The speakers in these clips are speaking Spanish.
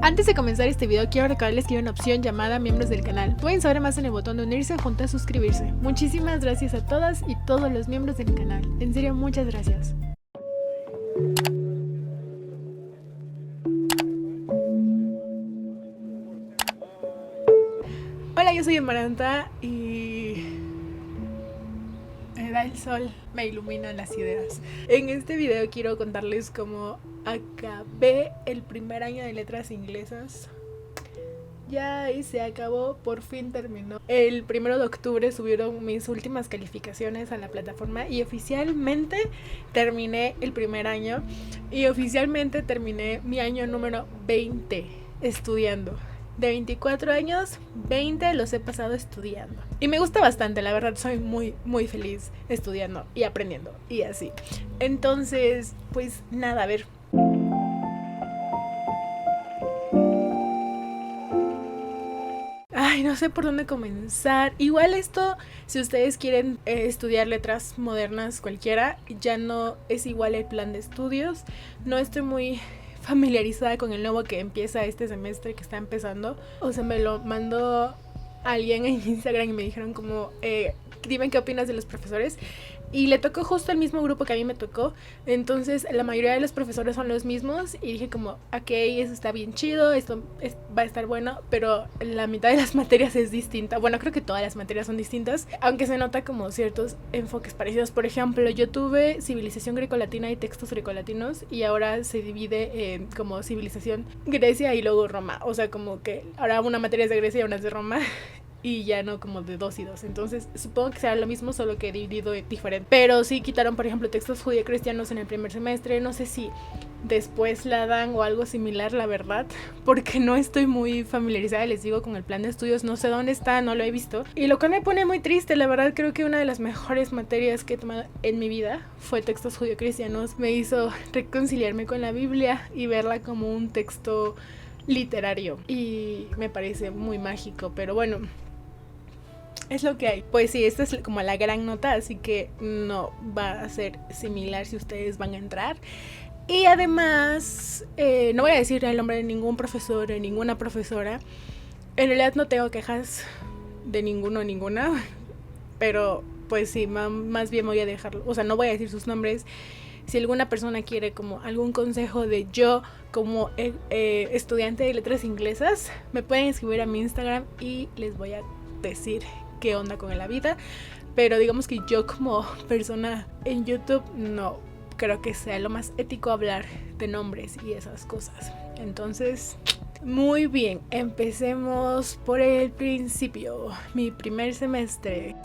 Antes de comenzar este video, quiero recordarles que hay una opción llamada miembros del canal. Pueden saber más en el botón de unirse junto a suscribirse. Muchísimas gracias a todas y todos los miembros del canal. En serio, muchas gracias. Hola, yo soy Amaranta y me da el sol, me iluminan las ideas. En este video quiero contarles cómo acabé el primer año de letras inglesas. Ya y se acabó, por fin terminó. El 1 de octubre subieron mis últimas calificaciones a la plataforma y oficialmente terminé el primer año y oficialmente terminé mi año número 20 estudiando. De 24 años, 20 los he pasado estudiando. Y me gusta bastante, la verdad, soy muy feliz estudiando y aprendiendo y así. Entonces, pues nada, a ver. Ay, no sé por dónde comenzar. Igual esto, si ustedes quieren estudiar letras modernas cualquiera, ya no es igual el plan de estudios. No estoy muy familiarizada con el nuevo que empieza este semestre, que está empezando. O sea, me lo mandó alguien en Instagram y me dijeron como, dime qué opinas de los profesores. Y le tocó justo el mismo grupo que a mí me tocó. Entonces la mayoría de los profesores son los mismos. Y dije como, ok, eso está bien chido, esto va a estar bueno. Pero la mitad de las materias es distinta. Bueno, creo que todas las materias son distintas, aunque se nota como ciertos enfoques parecidos. Por ejemplo, yo tuve civilización grecolatina y textos grecolatinos. Y ahora se divide en como civilización Grecia y luego Roma. O sea, como que ahora una materia es de Grecia y una es de Roma. Y ya no como de 2 y 2. Entonces supongo que será lo mismo, solo que dividido diferente. Pero sí quitaron, por ejemplo, textos judio-cristianos en el primer semestre. No sé si después la dan o algo similar, la verdad, porque no estoy muy familiarizada, les digo, con el plan de estudios. No sé dónde está, no lo he visto. Y lo que me pone muy triste, la verdad, creo que una de las mejores materias que he tomado en mi vida fue textos judio-cristianos. Me hizo reconciliarme con la Biblia y verla como un texto literario. Y me parece muy mágico, pero bueno, es lo que hay. Pues sí, esta es como la gran nota, así que no va a ser similar si ustedes van a entrar. Y además, no voy a decir el nombre de ningún profesor o ninguna profesora. En realidad no tengo quejas de ninguno o ninguna, pero pues sí, más bien voy a dejarlo. O sea, no voy a decir sus nombres. Si alguna persona quiere como algún consejo de yo como estudiante de letras inglesas, me pueden escribir a mi Instagram y les voy a decir qué onda con la vida. Pero digamos que yo como persona en YouTube no creo que sea lo más ético hablar de nombres y esas cosas. Entonces, muy bien, empecemos por el principio. Mi primer semestre.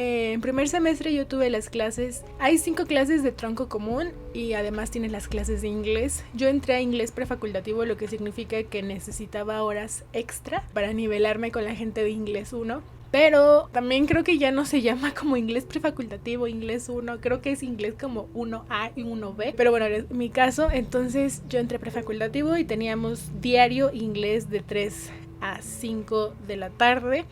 En primer semestre yo tuve las clases, hay 5 clases de tronco común y además tienes las clases de inglés. Yo entré a inglés prefacultativo, lo que significa que necesitaba horas extra para nivelarme con la gente de inglés 1. Pero también creo que ya no se llama como inglés prefacultativo, inglés 1, creo que es inglés como 1A y 1B. Pero bueno, en mi caso, entonces yo entré prefacultativo y teníamos diario inglés de 3 a 5 de la tarde.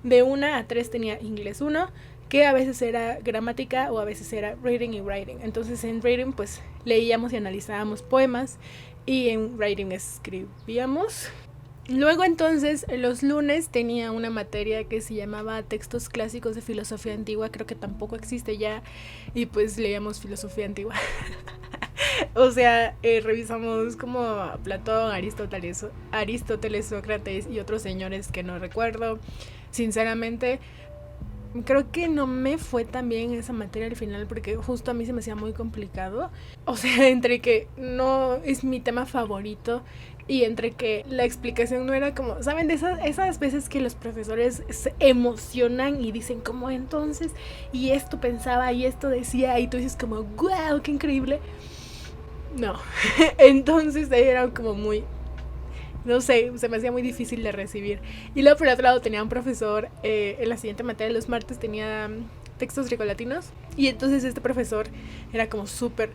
De 1 a 3 tenía inglés 1, que a veces era gramática o a veces era reading y writing. Entonces en reading pues leíamos y analizábamos poemas y en writing escribíamos. Luego entonces los lunes tenía una materia que se llamaba textos clásicos de filosofía antigua, creo que tampoco existe ya, y pues leíamos filosofía antigua. O sea, revisamos como Platón, Aristóteles, Sócrates y otros señores que no recuerdo. Sinceramente, creo que no me fue tan bien esa materia al final porque justo a mí se me hacía muy complicado. O sea, entre que no es mi tema favorito y entre que la explicación no era como, ¿saben? De esas veces que los profesores se emocionan y dicen como entonces, y esto pensaba y esto decía, y tú dices como, wow, qué increíble. No, entonces era como muy, no sé, se me hacía muy difícil de recibir. Y luego por otro lado tenía un profesor, en la siguiente materia de los martes tenía textos grecolatinos. Y entonces este profesor era como súper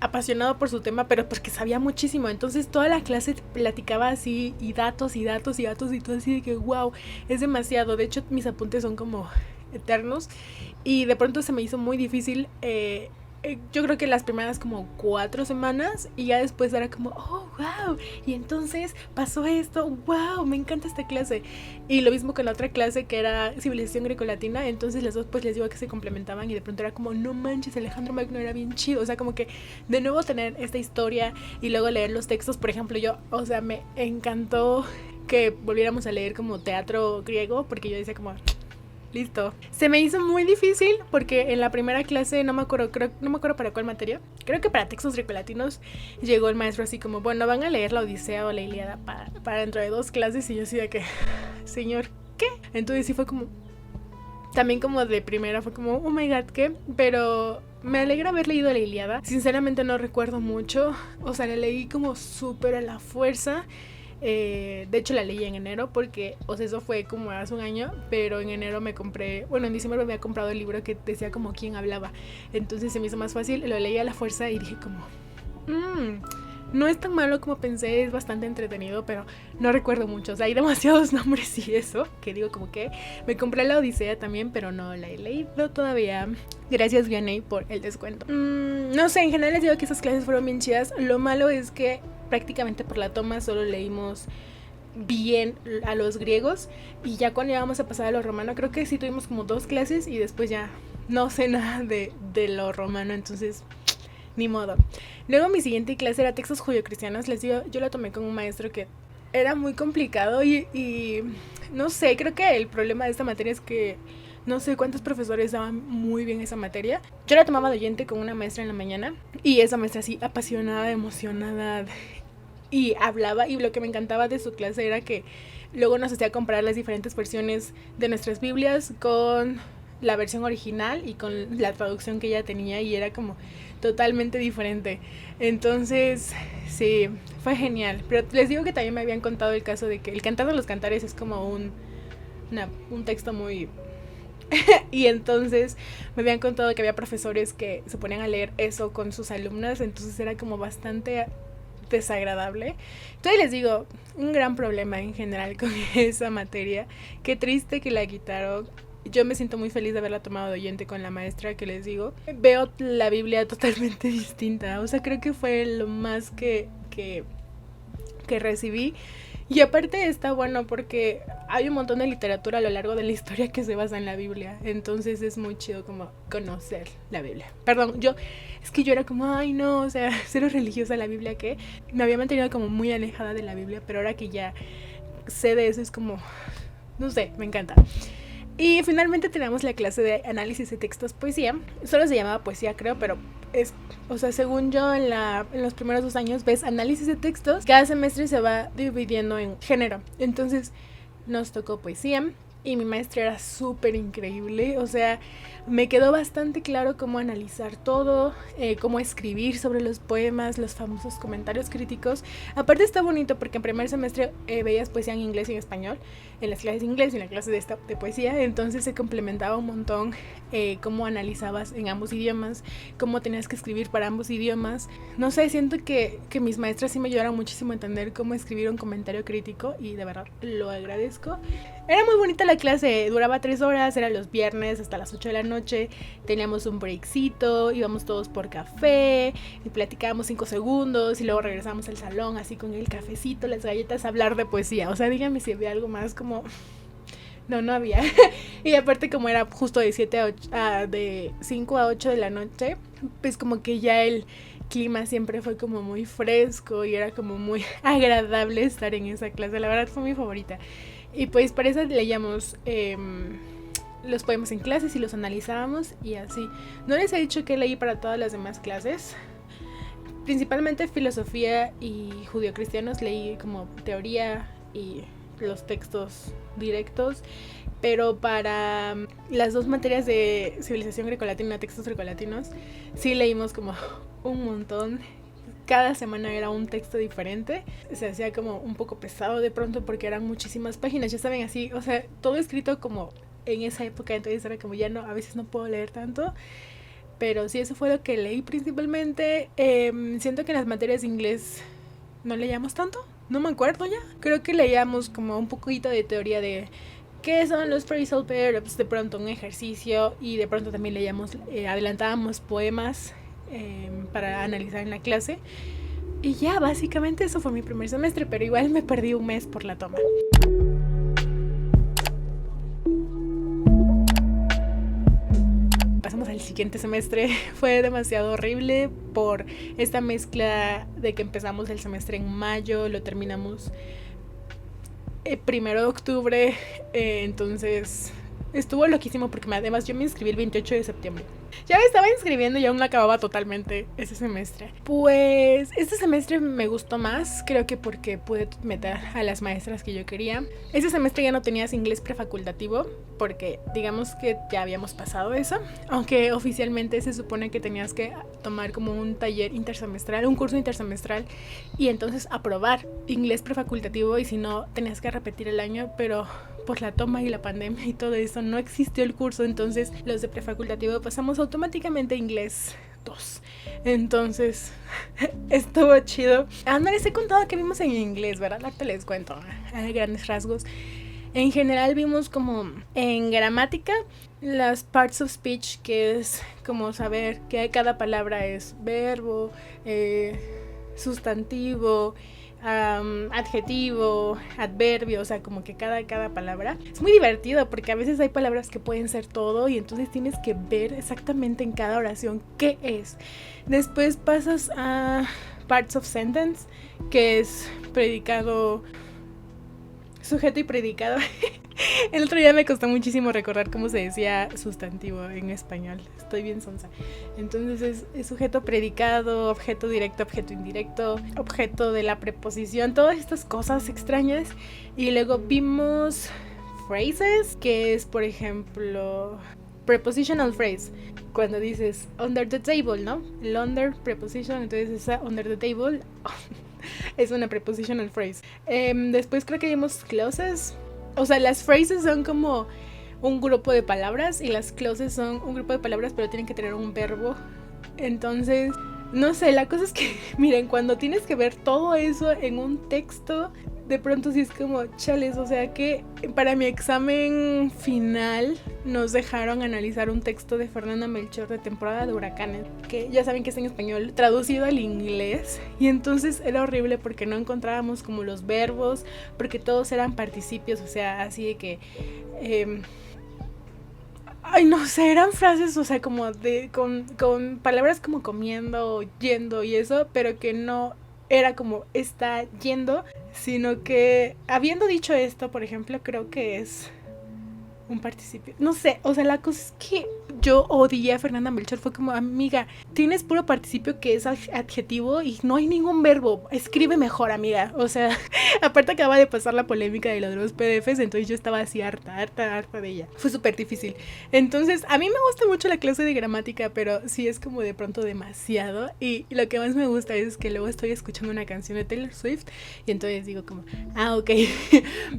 apasionado por su tema, pero porque sabía muchísimo. Entonces toda la clase platicaba así, y datos y datos y datos, y todo así de que wow, es demasiado. De hecho mis apuntes son como eternos. Y de pronto se me hizo muy difícil yo creo que las primeras como 4 semanas y ya después era como, oh, wow, y entonces pasó esto, wow, me encanta esta clase. Y lo mismo con la otra clase que era civilización grecolatina, entonces las dos pues les digo que se complementaban y de pronto era como, no manches, Alejandro Magno era bien chido, o sea, como que de nuevo tener esta historia y luego leer los textos, por ejemplo, yo, o sea, me encantó que volviéramos a leer como teatro griego, porque yo decía como, listo. Se me hizo muy difícil porque en la primera clase, no me acuerdo para cuál materia, creo que para textos grecolatinos, llegó el maestro así como, bueno, van a leer la Odisea o la Ilíada para dentro de 2 clases, y yo así de que, señor, ¿qué? Entonces sí fue como, también como de primera fue como, oh my god, ¿qué? Pero me alegra haber leído la Ilíada. Sinceramente no recuerdo mucho, o sea, la leí como súper a la fuerza. De hecho la leí en enero porque, o sea, eso fue como hace un año, pero en enero me compré, bueno, en diciembre me había comprado el libro que decía como quién hablaba, entonces se me hizo más fácil, lo leí a la fuerza y dije como, no es tan malo como pensé, es bastante entretenido, pero no recuerdo mucho, o sea, hay demasiados nombres y eso, que digo como que me compré la Odisea también, pero no la he leído todavía. Gracias Vianney por el descuento. No sé, en general les digo que esas clases fueron bien chidas. Lo malo es que prácticamente por la toma solo leímos bien a los griegos y ya cuando íbamos a pasar a lo romano, creo que sí tuvimos como 2 clases y después ya no sé nada de lo romano, entonces ni modo. Luego mi siguiente clase era textos judio-cristianos. Les digo, yo la tomé con un maestro que era muy complicado y no sé, creo que el problema de esta materia es que no sé cuántos profesores daban muy bien esa materia. Yo la tomaba de oyente con una maestra en la mañana y esa maestra así apasionada, emocionada y hablaba, y lo que me encantaba de su clase era que luego nos hacía comparar las diferentes versiones de nuestras Biblias con la versión original y con la traducción que ella tenía y era como totalmente diferente. Entonces, sí, fue genial. Pero les digo que también me habían contado el caso de que el Cantar de los Cantares es como un texto muy... y entonces me habían contado que había profesores que se ponían a leer eso con sus alumnas, entonces era como bastante desagradable. Entonces les digo, un gran problema en general con esa materia. Qué triste que la quitaron. Yo me siento muy feliz de haberla tomado de oyente con la maestra, que les digo. Veo la Biblia totalmente distinta. O sea, creo que fue lo más que recibí. Y aparte está bueno porque hay un montón de literatura a lo largo de la historia que se basa en la Biblia. Entonces es muy chido como conocer la Biblia. Perdón, yo era como, ay no, o sea, cero religiosa la Biblia, que me había mantenido como muy alejada de la Biblia, pero ahora que ya sé de eso es como, no sé, me encanta. Y finalmente tenemos la clase de análisis de textos poesía. Solo se llamaba poesía, creo, pero es, o sea, según yo en los primeros 2 años ves análisis de textos. Cada semestre se va dividiendo en género. Entonces nos tocó poesía y mi maestra era súper increíble. O sea, me quedó bastante claro cómo analizar todo, cómo escribir sobre los poemas, los famosos comentarios críticos. Aparte está bonito porque en primer semestre veías poesía en inglés y en español, en las clases de inglés y en la clase de poesía, entonces se complementaba un montón cómo analizabas en ambos idiomas, cómo tenías que escribir para ambos idiomas. No sé, siento que mis maestras sí me ayudaron muchísimo a entender cómo escribir un comentario crítico y de verdad lo agradezco. Era muy bonita la clase, duraba 3 horas, era los viernes hasta las 8 de la noche, teníamos un breakcito, íbamos todos por café, y platicábamos 5 segundos y luego regresábamos al salón así con el cafecito, las galletas, a hablar de poesía. O sea, díganme si había algo más como... No había. Y aparte como era justo de 5 a 8 de la noche, pues como que ya el clima siempre fue como muy fresco y era como muy agradable estar en esa clase. La verdad fue mi favorita. Y pues para eso leíamos los poemas en clases y los analizábamos y así. No les he dicho que leí para todas las demás clases. Principalmente filosofía y judio-cristianos leí como teoría y los textos directos, pero para las 2 materias de civilización grecolatina, textos grecolatinos, sí leímos como un montón. Cada semana era un texto diferente, se hacía como un poco pesado de pronto porque eran muchísimas páginas, ya saben, así, o sea, todo escrito como en esa época, entonces era como ya no, a veces no puedo leer tanto, pero sí, eso fue lo que leí principalmente. Siento que en las materias de inglés no leíamos tanto, no me acuerdo ya, creo que leíamos como un poquito de teoría de qué son los phrasal verbs, de pronto un ejercicio y de pronto también leíamos, adelantábamos poemas para analizar en la clase. Y ya, básicamente eso fue mi primer semestre, pero igual me perdí un mes por la toma. Pasamos al siguiente semestre, fue demasiado horrible por esta mezcla de que empezamos el semestre en mayo, lo terminamos 1 de octubre, entonces estuvo loquísimo porque además yo me inscribí el 28 de septiembre. Ya me estaba inscribiendo y aún no acababa totalmente ese semestre. Pues este semestre me gustó más, creo que porque pude meter a las maestras que yo quería. Ese semestre ya no tenías inglés prefacultativo porque digamos que ya habíamos pasado eso, aunque oficialmente se supone que tenías que tomar como un taller intersemestral, un curso intersemestral y entonces aprobar inglés prefacultativo, y si no tenías que repetir el año, pero por la toma y la pandemia y todo eso no existió el curso, entonces los de prefacultativo pasamos automáticamente a inglés 2. Entonces estuvo chido. No les he contado que vimos en inglés, ¿verdad? Ahorita les cuento a grandes rasgos. En general vimos como en gramática las parts of speech, que es como saber que cada palabra es verbo, sustantivo, adjetivo, adverbio, o sea, como que cada palabra. Es muy divertido porque a veces hay palabras que pueden ser todo y entonces tienes que ver exactamente en cada oración qué es. Después pasas a parts of sentence, que es predicado, sujeto y predicado. El otro día me costó muchísimo recordar cómo se decía sustantivo en español. Estoy bien sonsa. Entonces es sujeto, predicado, objeto directo, objeto indirecto, objeto de la preposición, todas estas cosas extrañas. Y luego vimos phrases, que es, por ejemplo, prepositional phrase. Cuando dices under the table, ¿no? El under preposition, entonces esa under the table es una prepositional phrase. Después creo que vimos clauses. O sea, las phrases son como un grupo de palabras y las clauses son un grupo de palabras, pero tienen que tener un verbo. Entonces, no sé, la cosa es que, miren, cuando tienes que ver todo eso en un texto, de pronto sí es como, chales, o sea que para mi examen final nos dejaron analizar un texto de Fernanda Melchor de Temporada de Huracanes, que ya saben que es en español, traducido al inglés, y entonces era horrible porque no encontrábamos como los verbos, porque todos eran participios, o sea, así de que... ay, no sé, eran frases, o sea, como de con palabras como comiendo, yendo y eso, pero que no era como está yendo, sino que habiendo dicho esto, por ejemplo, creo que es un participio. No sé, o sea, la cosa es que yo odié a Fernanda Melchor. Fue como, amiga, tienes puro participio que es adjetivo y no hay ningún verbo. Escribe mejor, amiga. O sea, aparte acaba de pasar la polémica de lo de los PDFs, entonces yo estaba así harta de ella. Fue súper difícil. Entonces, a mí me gusta mucho la clase de gramática, pero sí es como de pronto demasiado. Y lo que más me gusta es que luego estoy escuchando una canción de Taylor Swift y entonces digo como, ok,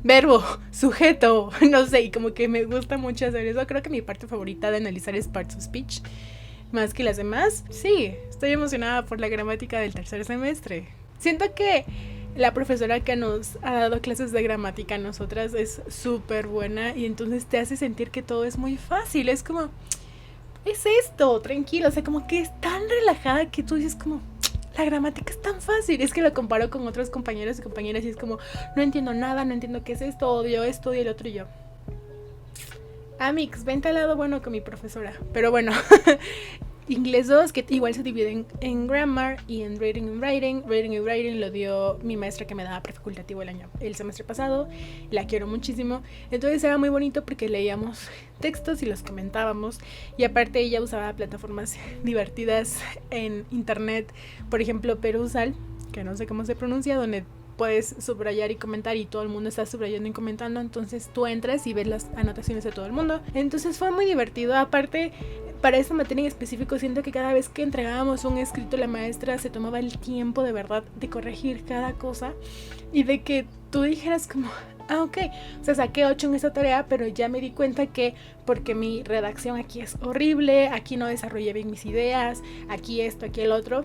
verbo, sujeto, no sé, y como que me gusta mucho hacer eso. Creo que mi parte favorita de analizar es parts of speech, más que las demás. Sí, estoy emocionada por la gramática del tercer semestre. Siento que la profesora que nos ha dado clases de gramática a nosotras es súper buena y entonces te hace sentir que todo es muy fácil. Es como, es esto, tranquilo, o sea, como que es tan relajada que tú dices como, la gramática es tan fácil. Es que lo comparo con otros compañeros y compañeras y es como, no entiendo nada, no entiendo qué es esto, odio esto y el otro y yo. Amix, vente al lado bueno con mi profesora. Pero bueno, inglés 2, que igual se divide en grammar y en reading and writing. Reading and writing lo dio mi maestra que me daba prefacultativo el semestre pasado. La quiero muchísimo. Entonces era muy bonito porque leíamos textos y los comentábamos. Y aparte ella usaba plataformas divertidas en internet. Por ejemplo, Perusal, que no sé cómo se pronuncia, donde puedes subrayar y comentar y todo el mundo está subrayando y comentando, entonces tú entras y ves las anotaciones de todo el mundo. Entonces fue muy divertido. Aparte, para esta materia en específico, siento que cada vez que entregábamos un escrito, la maestra se tomaba el tiempo de verdad de corregir cada cosa y de que tú dijeras como, ok, o sea, saqué 8 en esta tarea, pero ya me di cuenta que porque mi redacción aquí es horrible, aquí no desarrollé bien mis ideas, aquí esto, aquí el otro.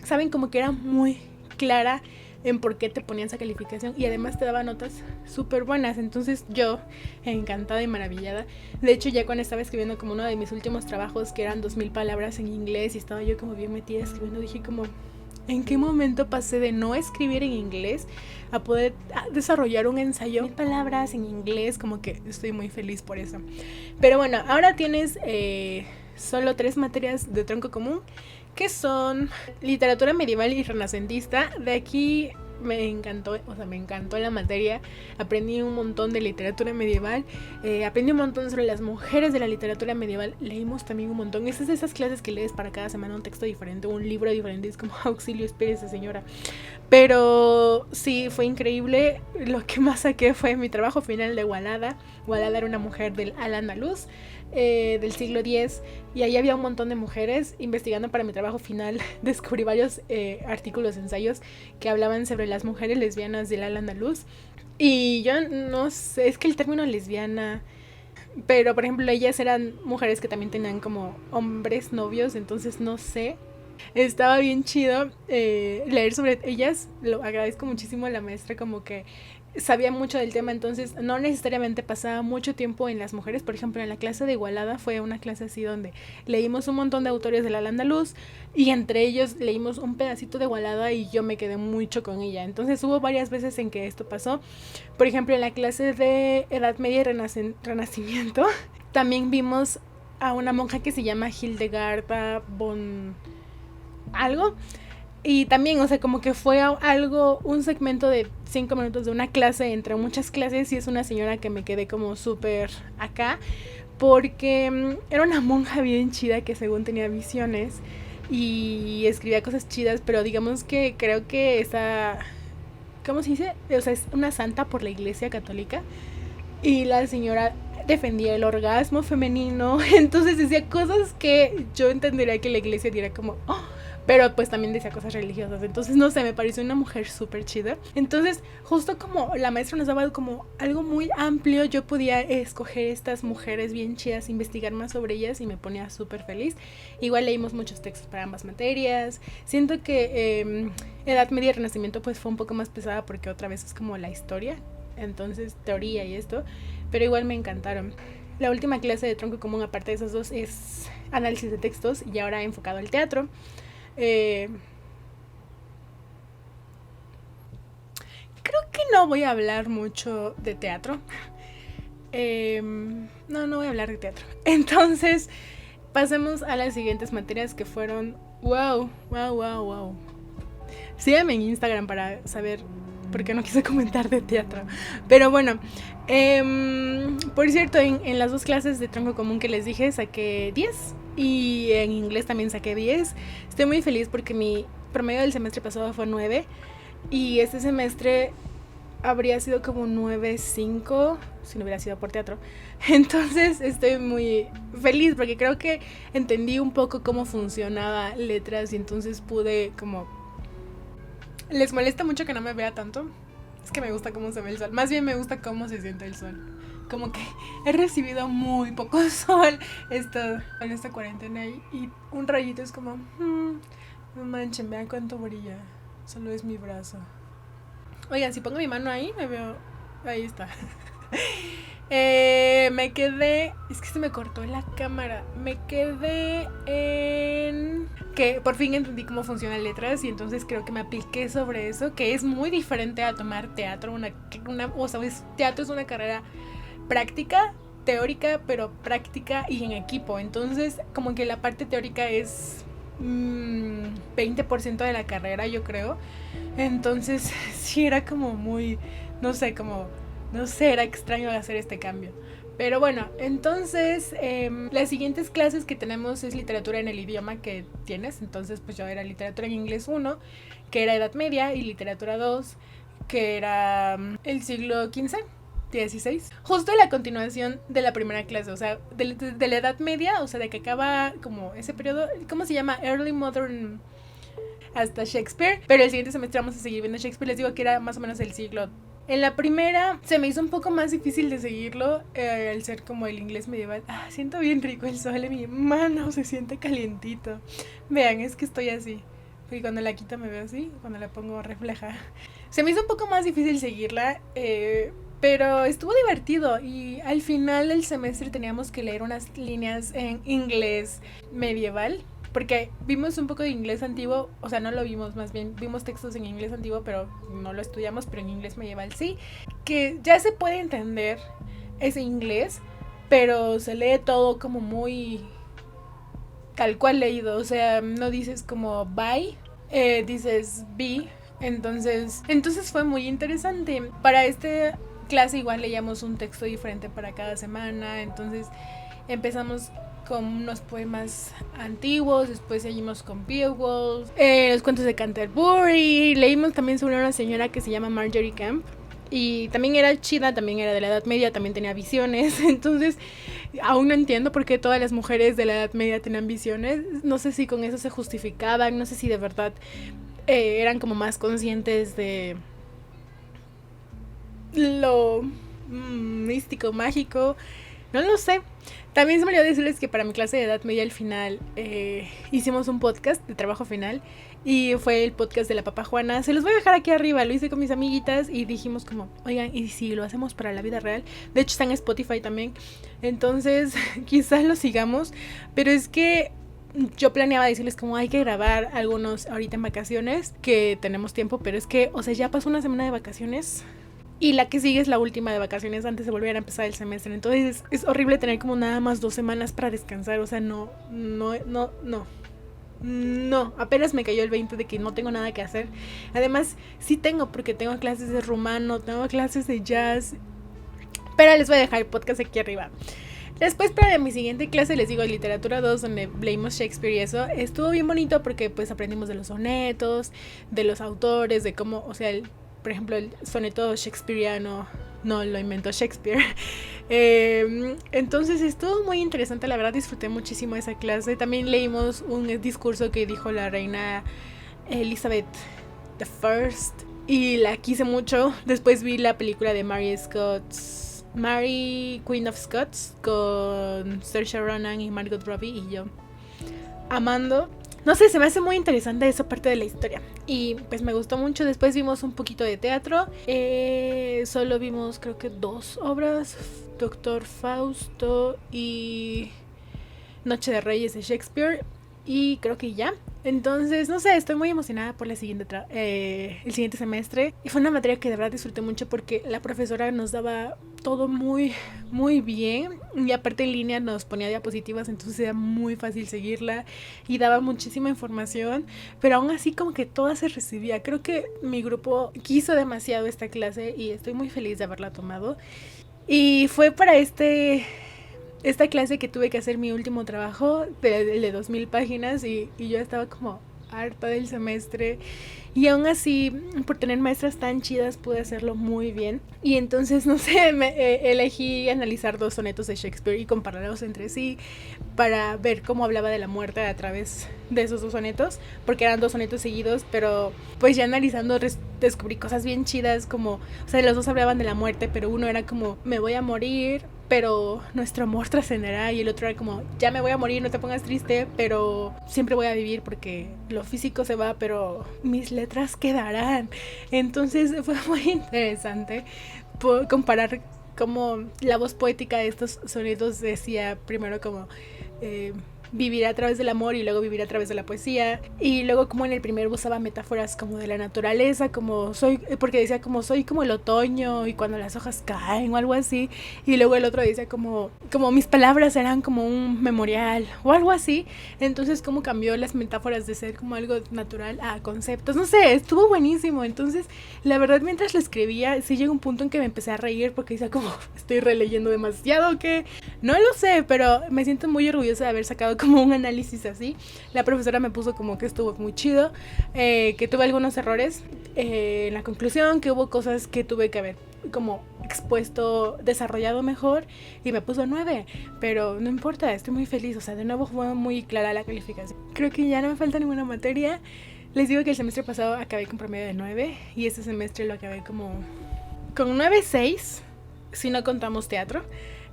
Saben, como que era muy clara en por qué te ponían esa calificación y además te daba notas súper buenas. Entonces yo, encantada y maravillada, de hecho ya cuando estaba escribiendo como uno de mis últimos trabajos, que eran 2000 palabras en inglés, y estaba yo como bien metida escribiendo, dije como, ¿en qué momento pasé de no escribir en inglés a poder desarrollar un ensayo de palabras en inglés? Como que estoy muy feliz por eso. Pero bueno, ahora tienes solo 3 materias de tronco común, que son literatura medieval y renacentista. De aquí me encantó, o sea, me encantó la materia. Aprendí un montón de literatura medieval, aprendí un montón sobre las mujeres de la literatura medieval. Leímos también un montón. Esas de esas clases que lees para cada semana un texto diferente, un libro diferente. Es como, auxilio, espérese, señora. Pero sí, fue increíble. Lo que más saqué fue mi trabajo final de Walada. Walada era una mujer del Al-Andalus, del siglo X, y ahí había un montón de mujeres. Investigando para mi trabajo final descubrí varios artículos, ensayos que hablaban sobre las mujeres lesbianas del Al-Andalus. Y yo no sé, es que el término lesbiana, pero por ejemplo ellas eran mujeres que también tenían como hombres novios, entonces no sé. Estaba bien chido leer sobre ellas. Lo agradezco muchísimo a la maestra, como que sabía mucho del tema, entonces no necesariamente pasaba mucho tiempo en las mujeres. Por ejemplo, en la clase de Igualada fue una clase así donde leímos un montón de autores del Al-Andalus y entre ellos leímos un pedacito de Igualada y yo me quedé mucho con ella. Entonces hubo varias veces en que esto pasó. Por ejemplo, en la clase de Edad Media y Renacimiento también vimos a una monja que se llama Hildegarda von algo. Y también, o sea, como que fue algo, un segmento de 5 minutos de una clase entre muchas clases, y es una señora que me quedé como súper acá, porque era una monja bien chida que según tenía visiones y escribía cosas chidas, pero digamos que creo que esa, ¿cómo se dice? O sea, es una santa por la Iglesia Católica, y la señora defendía el orgasmo femenino, entonces decía cosas que yo entendería que la iglesia diera como, oh, pero pues también decía cosas religiosas. Entonces no sé, me pareció una mujer súper chida. Entonces justo como la maestra nos daba como algo muy amplio, yo podía escoger estas mujeres bien chidas, investigar más sobre ellas, y me ponía súper feliz. Igual leímos muchos textos para ambas materias. Siento que Edad Media y Renacimiento pues fue un poco más pesada porque otra vez es como la historia, entonces teoría y esto, pero igual me encantaron. La última clase de tronco común aparte de esas dos es análisis de textos, y ahora enfocado al teatro. Creo que no voy a hablar mucho de teatro. No voy a hablar de teatro. Entonces, pasemos a las siguientes materias, que fueron wow. Síganme en Instagram para saber por qué no quise comentar de teatro. Pero bueno, por cierto, en las 2 clases de tronco común que les dije saqué 10. Y en inglés también saqué 10. Estoy muy feliz porque mi promedio del semestre pasado fue 9. Y este semestre habría sido como 9.5 si no hubiera sido por teatro. Entonces estoy muy feliz porque creo que entendí un poco cómo funcionaba letras, y entonces pude como... ¿Les molesta mucho que no me vea tanto? Es que me gusta cómo se ve el sol. Más bien me gusta cómo se siente el sol. Como que he recibido muy poco sol en esta cuarentena, y un rayito es como, no manchen, vean cuánto brilla. Solo es mi brazo. Oigan, si pongo mi mano ahí, me veo. Ahí está. Me quedé. Es que se me cortó la cámara. Me quedé en que por fin entendí cómo funcionan letras, y entonces creo que me apliqué sobre eso, que es muy diferente a tomar teatro. O sea, teatro es una carrera práctica, teórica, pero práctica y en equipo. Entonces, como que la parte teórica es 20% de la carrera, yo creo. Entonces, sí era como muy, no sé, era extraño hacer este cambio. Pero bueno, entonces las siguientes clases que tenemos es literatura en el idioma que tienes. Entonces pues yo era literatura en inglés 1, que era Edad Media, y literatura 2, que era el siglo XV, XVI. Justo la continuación de la primera clase, o sea, de la Edad Media, o sea, de que acaba como ese periodo, ¿cómo se llama? Early Modern hasta Shakespeare. Pero el siguiente semestre vamos a seguir viendo Shakespeare. Les digo que era más o menos el siglo. En la primera se me hizo un poco más difícil de seguirlo, al ser como el inglés medieval. Siento bien rico el sol en mi mano, se siente calientito. Vean, es que estoy así. y cuando la quito me veo así, cuando la pongo refleja. Se me hizo un poco más difícil seguirla, pero estuvo divertido y al final del semestre teníamos que leer unas líneas en inglés medieval, porque vimos un poco de inglés antiguo, o sea, no lo vimos, más bien vimos textos en inglés antiguo, pero no lo estudiamos, pero en inglés medieval sí, que ya se puede entender ese inglés, pero se lee todo como muy tal cual leído, o sea, no dices como bye, dices be, entonces fue muy interesante. Para esta clase igual leíamos un texto diferente para cada semana, entonces empezamos con unos poemas antiguos, después seguimos con Beowulf, los cuentos de Canterbury, leímos también sobre una señora que se llama Marjorie Kemp, y también era chida, también era de la Edad Media, también tenía visiones, entonces aún no entiendo por qué todas las mujeres de la Edad Media tenían visiones, no sé si con eso se justificaban, no sé si de verdad eran como más conscientes de lo místico, mágico, no lo sé. También se me olvidó decirles que para mi clase de Edad Media al final hicimos un podcast de trabajo final y fue el podcast de la Papa Juana. Se los voy a dejar aquí arriba, lo hice con mis amiguitas y dijimos como, oigan, ¿y si lo hacemos para la vida real? De hecho está en Spotify también, entonces quizás lo sigamos, pero es que yo planeaba decirles como hay que grabar algunos ahorita en vacaciones, que tenemos tiempo, pero es que, o sea, ya pasó una semana de vacaciones y la que sigue es la última de vacaciones antes de volver a empezar el semestre. Entonces es horrible tener como nada más 2 semanas para descansar. O sea, no. Apenas me cayó el 20 de que no tengo nada que hacer. Además, sí tengo, porque tengo clases de rumano, tengo clases de jazz. Pero les voy a dejar el podcast aquí arriba. Después para mi siguiente clase les digo literatura 2, donde leímos Shakespeare y eso. Estuvo bien bonito porque pues aprendimos de los sonetos, de los autores, de cómo, o sea, por ejemplo, el soneto shakespeariano no lo inventó Shakespeare. Entonces estuvo muy interesante, la verdad disfruté muchísimo esa clase. También leímos un discurso que dijo la reina Elizabeth I y la quise mucho. Después vi la película de Mary, Queen of Scots, con Saoirse Ronan y Margot Robbie, y yo amando. No sé, se me hace muy interesante esa parte de la historia y pues me gustó mucho. Después vimos un poquito de teatro, solo vimos creo que 2 obras, Doctor Fausto y Noche de Reyes de Shakespeare, y creo que ya. Entonces, no sé, estoy muy emocionada por el siguiente semestre. Y fue una materia que de verdad disfruté mucho porque la profesora nos daba todo muy, muy bien. Y aparte en línea nos ponía diapositivas, entonces era muy fácil seguirla y daba muchísima información. Pero aún así como que toda se recibía. Creo que mi grupo quiso demasiado esta clase y estoy muy feliz de haberla tomado. Y fue para esta clase que tuve que hacer mi último trabajo de 2000 páginas y yo estaba como harta del semestre, y aún así por tener maestras tan chidas pude hacerlo muy bien. Y entonces no sé, elegí analizar 2 sonetos de Shakespeare y compararlos entre sí para ver cómo hablaba de la muerte a través de esos 2 sonetos, porque eran 2 sonetos seguidos, pero pues ya analizando descubrí cosas bien chidas, como, o sea, los 2 hablaban de la muerte, pero uno era como me voy a morir, pero nuestro amor trascenderá, y el otro era como ya me voy a morir, no te pongas triste, pero siempre voy a vivir porque lo físico se va, pero mis letras quedarán. Entonces fue muy interesante comparar como la voz poética de estos sonidos decía primero como vivir a través del amor y luego vivir a través de la poesía, y luego como en el primero usaba metáforas como de la naturaleza, como porque decía como soy como el otoño y cuando las hojas caen o algo así, y luego el otro decía como mis palabras eran como un memorial o algo así. Entonces como cambió las metáforas de ser como algo natural a conceptos, no sé, estuvo buenísimo. Entonces la verdad mientras lo escribía sí llegó un punto en que me empecé a reír porque decía como estoy releyendo demasiado, que no lo sé, pero me siento muy orgullosa de haber sacado como un análisis así. La profesora me puso como que estuvo muy chido, que tuve algunos errores en la conclusión, que hubo cosas que tuve que haber como expuesto, desarrollado mejor, y me puso 9, pero no importa, estoy muy feliz. O sea, de nuevo fue muy clara la calificación. Creo que ya no me falta ninguna materia. Les digo que el semestre pasado acabé con promedio de 9 y este semestre lo acabé como con 9.6 si no contamos teatro.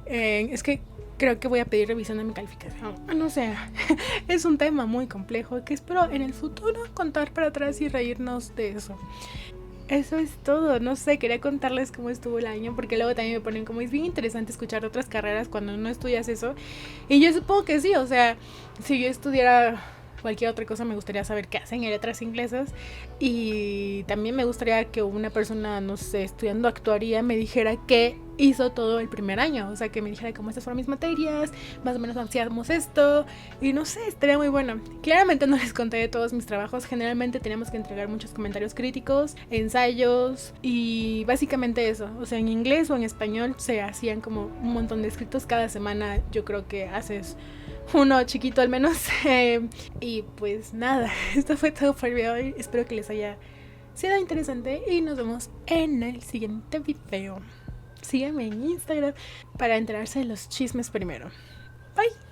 Es que creo que voy a pedir revisión de mi calificación. No sé, es un tema muy complejo que espero en el futuro contar para atrás y reírnos de eso. Eso es todo, no sé, quería contarles cómo estuvo el año, porque luego también me ponen como es bien interesante escuchar otras carreras cuando no estudias eso. Y yo supongo que sí, o sea, si yo estudiara cualquier otra cosa me gustaría saber qué hacen en letras inglesas, y también me gustaría que una persona, no sé, estudiando actuaría me dijera qué hizo todo el primer año, o sea, que me dijera cómo estas fueron mis materias, más o menos hacíamos esto, y no sé, estaría muy bueno. Claramente no les conté de todos mis trabajos, generalmente teníamos que entregar muchos comentarios críticos, ensayos y básicamente eso, o sea, en inglés o en español se hacían como un montón de escritos cada semana. Yo creo que haces uno chiquito al menos. Y pues nada, esto fue todo por hoy. Espero que les haya sido interesante y nos vemos en el siguiente video. Síganme en Instagram para enterarse de los chismes primero. Bye.